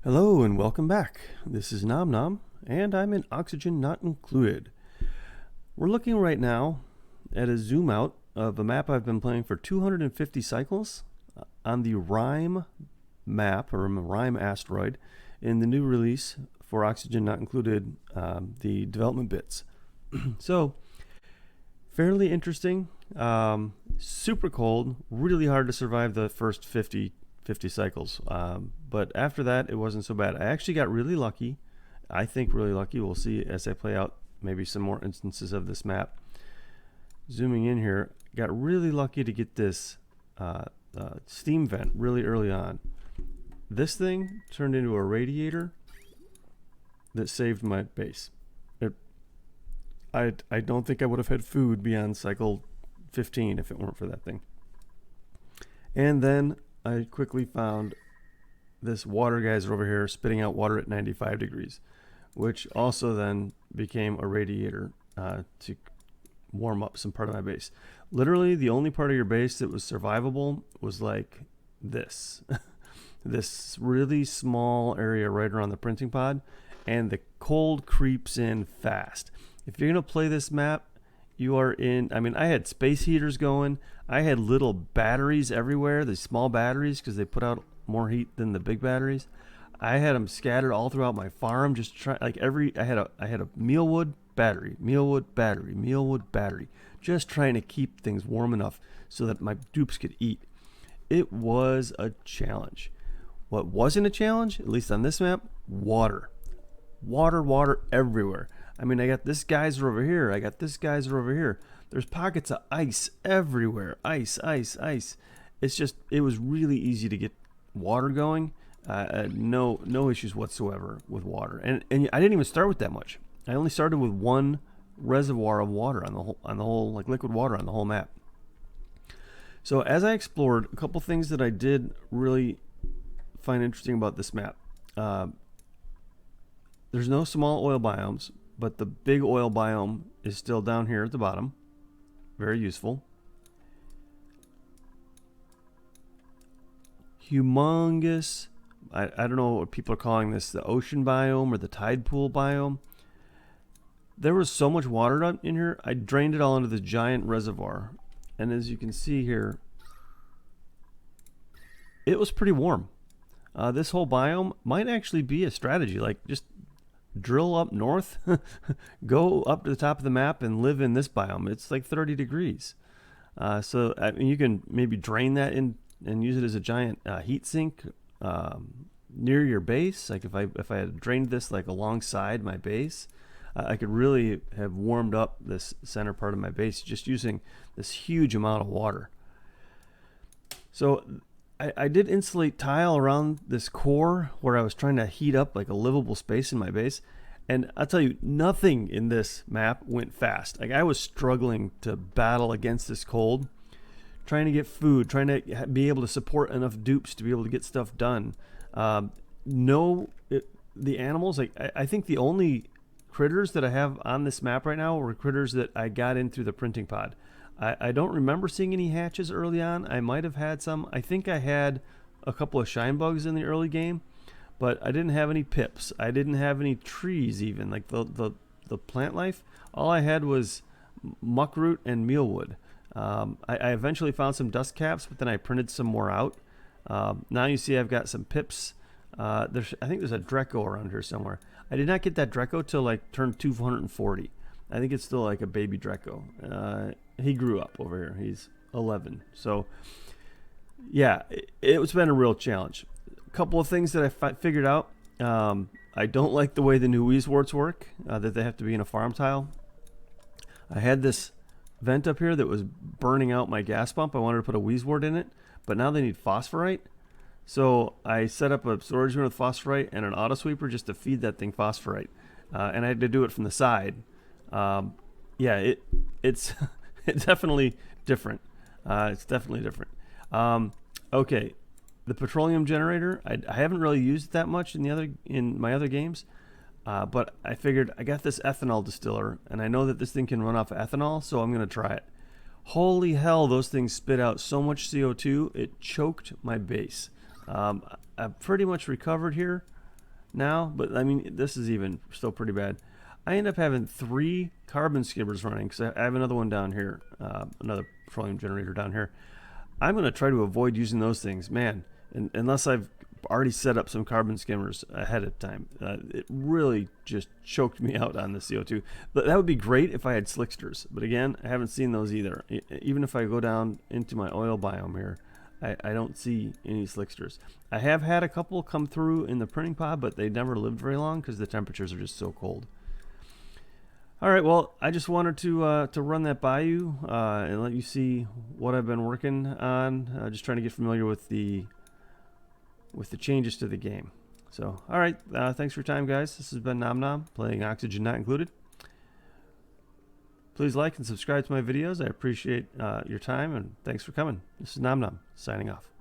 Hello and welcome back. This is Nom Nom, and I'm in Oxygen Not Included. We're looking right now at a zoom out of a map I've been playing for 250 cycles on the RIME Map, or RIME Asteroid, in the new release for Oxygen Not Included, the development bits. So, fairly interesting, super cold, really hard to survive the first 50 cycles. But after that, it wasn't so bad. I actually got really lucky. I think really lucky. We'll see as I play out maybe some more instances of this map. Zooming in here, got really lucky to get this steam vent really early on. This thing turned into a radiator that saved my base. I don't think I would have had food beyond cycle 15 if it weren't for that thing. And then I quickly found this water geyser over here spitting out water at 95 degrees, which also then became a radiator to warm up some part of my base. Literally, the only part of your base that was survivable was like this. This really small area right around the printing pod, and the cold creeps in fast. If you're going to play this map, you are in, I mean, I had space heaters going. I had little batteries everywhere, the small batteries, because they put out more heat than the big batteries. I had them scattered all throughout my farm, just try like I had a mealwood battery, mealwood battery, just trying to keep things warm enough so that my dupes could eat. It was a challenge. What wasn't a challenge, at least on this map, water everywhere. I mean, I got this geyser over here. I got this geyser over here. There's pockets of ice everywhere. Ice. It's just, it was really easy to get water going. No issues whatsoever with water. And I didn't even start with that much. I only started with one reservoir of water on the whole, like liquid water on the whole map. So as I explored, a couple things that I did really find interesting about this map. There's no small oil biomes, but the big oil biome is still down here at the bottom. Very useful. Humongous, I don't know what people are calling this, the ocean biome or the tide pool biome. There was so much water up in here, I drained it all into the giant reservoir. And as you can see here, it was pretty warm. This whole biome might actually be a strategy, like just drill up north, go up to the top of the map and live in this biome. It's like 30 degrees. So I mean, you can maybe drain that in and use it as a giant heat sink near your base. Like if I had drained this like alongside my base, I could really have warmed up this center part of my base just using this huge amount of water. So I did insulate tile around this core where I was trying to heat up like a livable space in my base. And I'll tell you, nothing in this map went fast. Like I was struggling to battle against this cold, trying to get food, trying to be able to support enough dupes to be able to get stuff done. The animals, like I think the only critters that I have on this map right now were critters that I got in through the printing pod. I don't remember seeing any hatches early on. I might have had some. I think I had a couple of shine bugs in the early game, but I didn't have any pips. I didn't have any trees even, like the plant life. All I had was muckroot and mealwood. I eventually found some dust caps, but then I printed some more out. Now you see I've got some pips. I think there's a Dreco around here somewhere. I did not get that Dreco till like turn 240. I think it's still like a baby Dreco. He grew up over here. He's 11. So, yeah, it's been a real challenge. A couple of things that I figured out. I don't like the way the new Weezeworts work, that they have to be in a farm tile. I had this vent up here that was burning out my gas pump. I wanted to put a Weezewort in it, but now they need phosphorite. So I set up a storage room with phosphorite and an auto sweeper just to feed that thing phosphorite. And I had to do it from the side. Yeah, it's it's definitely different. Okay, the petroleum generator, I haven't really used it that much in my other games, but I figured I got this ethanol distiller, and I know that this thing can run off ethanol, so I'm gonna try it. Holy hell, those things spit out so much CO2, it choked my base. I've pretty much recovered here. now, but I mean, this is even still pretty bad. I end up having 3 carbon skimmers running because I have another one down here, another petroleum generator down here. I'm going to try to avoid using those things, man, unless I've already set up some carbon skimmers ahead of time. It really just choked me out on the CO2. But that would be great if I had slicksters. But again, I haven't seen those either. Even if I go down into my oil biome here, I don't see any slicksters. I have had a couple come through in the printing pod, but they never lived very long because the temperatures are just so cold. All right, well, I just wanted to run that by you and let you see what I've been working on. Just trying to get familiar with the changes to the game. So, all right, thanks for your time, guys. This has been Nom Nom, playing Oxygen Not Included. Please like and subscribe to my videos. I appreciate your time, and thanks for coming. This is Nom Nom, signing off.